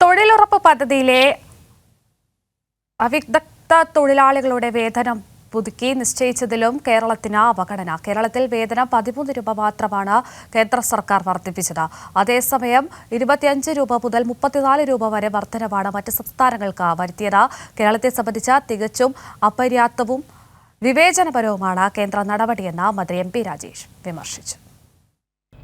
തൊഴിലുറപ്പ് പദ്ധതിയിലെ അവിദഗ്ധ തൊഴിലാളികളുടെ വേതനം പുതുക്കി നിശ്ചയിച്ചതിലും കേരളത്തിന് അവഗണന. കേരളത്തിൽ വേതനം 13 രൂപ മാത്രമാണ് കേന്ദ്ര സർക്കാർ വർദ്ധിപ്പിച്ചത്. അതേസമയം 25 രൂപ മുതൽ 34 രൂപ വരെ വർധനവാണ് മറ്റ് സംസ്ഥാനങ്ങൾക്ക് വരുത്തിയത്. കേരളത്തെ സംബന്ധിച്ച് തികച്ചും അപര്യാപ്തവും വിവേചനപരവുമാണ് കേന്ദ്ര നടപടിയെന്ന് മന്ത്രി എം.പി. രാജേഷ് വിമർശിച്ചു.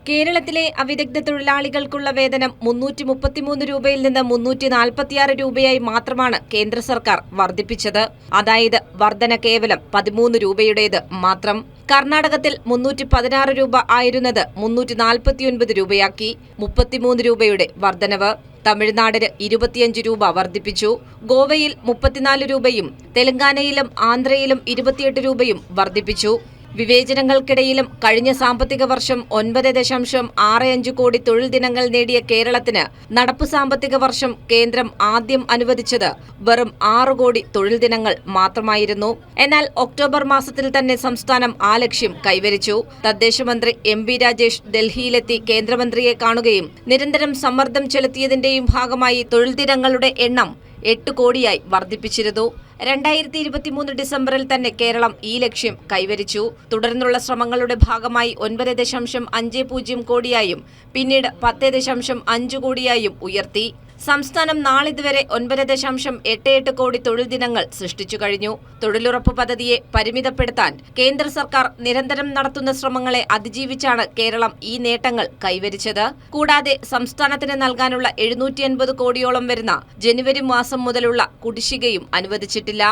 കേരളത്തിലെ അവിദഗ്ധ തൊഴിലാളികൾക്കുള്ള വേതനം 333 രൂപയിൽ നിന്ന് 346 രൂപയായി മാത്രമാണ് കേന്ദ്ര സർക്കാർ വർദ്ധിപ്പിച്ചത്. അതായത് വർധന കേവലം 13 രൂപയുടേത് മാത്രം. കർണാടകത്തിൽ 316 രൂപ ആയിരുന്നത് 349 രൂപയാക്കി. 33 രൂപയുടെ വർധനവ്. തമിഴ്നാടിന് 25 രൂപ വർദ്ധിപ്പിച്ചു. ഗോവയിൽ 34 രൂപയും തെലങ്കാനയിലും ആന്ധ്രയിലും 28 രൂപയും വർദ്ധിപ്പിച്ചു. വിവേചനങ്ങൾക്കിടയിലും കഴിഞ്ഞ സാമ്പത്തിക വർഷം 9.65 കോടി തൊഴിൽ ദിനങ്ങൾ നേടിയ കേരളത്തിന് നടപ്പ് സാമ്പത്തിക വർഷം കേന്ദ്രം ആദ്യം അനുവദിച്ചത് വെറും 6 കോടി തൊഴിൽ ദിനങ്ങൾ മാത്രമായിരുന്നു. എന്നാൽ ഒക്ടോബർ മാസത്തിൽ തന്നെ സംസ്ഥാനം ആ ലക്ഷ്യം കൈവരിച്ചു. തദ്ദേശ മന്ത്രി എം.പി. രാജേഷ് ഡൽഹിയിലെത്തി കേന്ദ്രമന്ത്രിയെ കാണുകയും നിരന്തരം സമ്മർദ്ദം ചെലുത്തിയതിന്റെയും ഭാഗമായി തൊഴിൽ ദിനങ്ങളുടെ എണ്ണം 8 കോടിയായി വർദ്ധിപ്പിച്ചിരുന്നു. 2023 ഡിസംബറിൽ തന്നെ കേരളം ഈ ലക്ഷ്യം കൈവരിച്ചു. തുടർന്നുള്ള ശ്രമങ്ങളുടെ ഭാഗമായി 9.50 കോടിയായും പിന്നീട് 10.5 കോടിയായും ഉയർത്തി. സംസ്ഥാനം നാളിതുവരെ 9.88 കോടി തൊഴിൽ ദിനങ്ങൾ സൃഷ്ടിച്ചു കഴിഞ്ഞു. തൊഴിലുറപ്പ് പദ്ധതിയെ പരിമിതപ്പെടുത്താൻ കേന്ദ്ര സർക്കാർ നിരന്തരം നടത്തുന്ന ശ്രമങ്ങളെ അതിജീവിച്ചാണ് കേരളം ഈ നേട്ടങ്ങൾ കൈവരിച്ചത്. കൂടാതെ സംസ്ഥാനത്തിന് നൽകാനുള്ള 750 കോടിയോളം വരുന്ന ജനുവരി മാസം മുതലുള്ള കുടിശ്ശികയും അനുവദിച്ചിട്ടില്ല.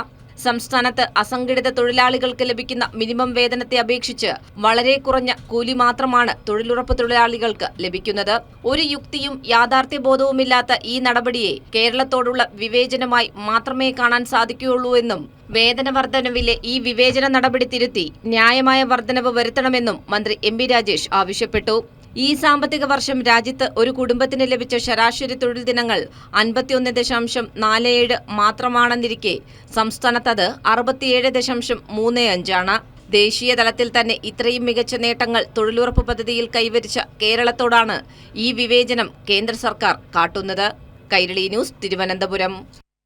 സംസ്ഥാനത്ത് അസംഘടിത തൊഴിലാളികൾക്ക് ലഭിക്കുന്ന മിനിമം വേതനത്തെ അപേക്ഷിച്ച് വളരെ കുറഞ്ഞ കൂലി മാത്രമാണ് തൊഴിലുറപ്പ് തൊഴിലാളികൾക്ക് ലഭിക്കുന്നത്. ഒരു യുക്തിയും യാഥാർത്ഥ്യബോധവുമില്ലാത്ത ഈ നടപടിയെ കേരളത്തോടുള്ള വിവേചനമായി മാത്രമേ കാണാൻ സാധിക്കുകയുള്ളൂ എന്നും വേതന വർധനവിലെ ഈ വിവേചന നടപടി തിരുത്തി ന്യായമായ വർധനവ് വരുത്തണമെന്നും മന്ത്രി എം.പി. രാജേഷ് ആവശ്യപ്പെട്ടു. ഈ സാമ്പത്തിക വർഷം രാജ്യത്ത് ഒരു കുടുംബത്തിന് ലഭിച്ച ശരാശരി തൊഴിൽ ദിനങ്ങൾ 51.47 മാത്രമാണെന്നിരിക്കെ സംസ്ഥാനത്തത് 67.35 ആണ്. ദേശീയ തലത്തിൽ തന്നെ ഇത്രയും മികച്ച നേട്ടങ്ങൾ തൊഴിലുറപ്പ് പദ്ധതിയിൽ കൈവരിച്ച കേരളത്തോടാണ് ഈ വിവേചനം കേന്ദ്ര സർക്കാർ കാട്ടുന്നത്. കൈരളി ന്യൂസ്, തിരുവനന്തപുരം.